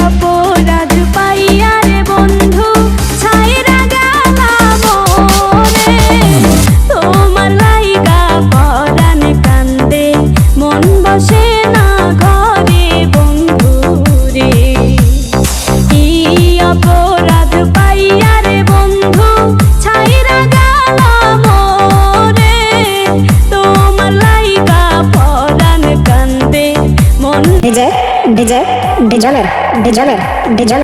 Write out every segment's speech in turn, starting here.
অপরাধ পাইয়া রে বন্ধু ছাইরা গেলাম মোরে, তোমার লাইগা পরাণ কান্দে মন বসে না ঘরে বন্ধু রে। কি অপরাধ পাইয়া রে বন্ধু ছাইরা গেলাম মোরে, তোমার লাইগা পরাণ কান্দে মন ডিজে ডিজে ডিজনের ডিজনের ডিজন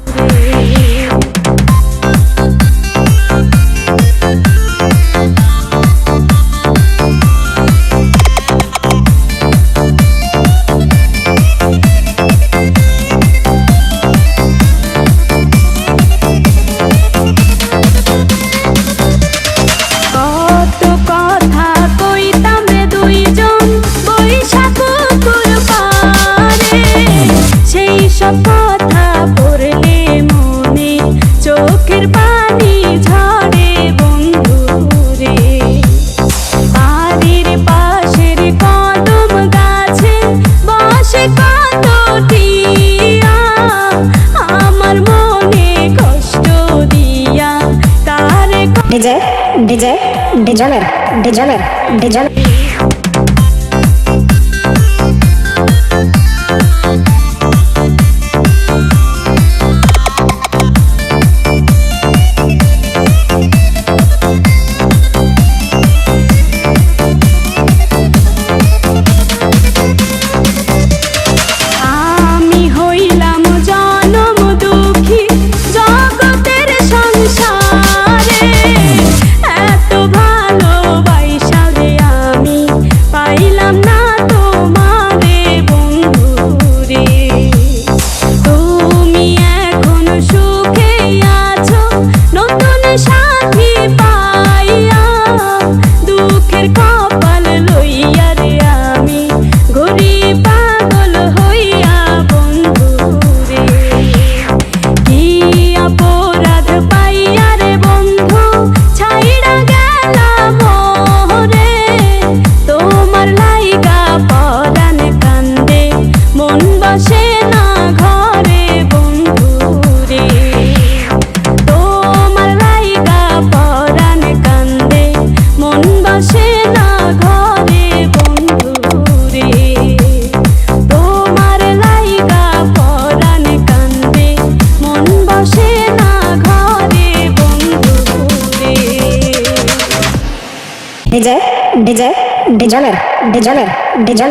কত কথা কইতাম রে দুইজন বৈশা পুকুর পারে, সেই সব কথা পড়লে মনে চোখের পানি ঝরে বন্ধু রে। বাড়ির পাশের কদম গাছে বসে কত টিয়া, আমার মনে কষ্ট দিয়া তারে ডিজে ডিজে ডিজনের ডিজনের ডিজন আমি হইলাম জনম দুঃখী জগতের সংসারে, এত ভালোবাসা রে আমি পাইলাম না তোমারে বন্ধু রে। তুমি এখন সুখে আছো নতুন সাথী পাইয়া, দুঃখের কপাল লইয়া রে আমি ঘুরি পাগল হইয়া বন্ধু রে। কি অপরাধ পাইয়া রে বন্ধু ছাইড়া গেলাম মোরে, তোমার লাইগা পরাণ কান্দে মন বসে না ঘরে বন্ধু রে। তোমার লাইগা পরাণ কান্দে মন বসে না ঘরে বন্ধু রে। তোমার লাইগা পরাণ কান্দে মন বসে না ঘরে বন্ধু রে। DJ DJ ডিজনের ডিজনের ডিজন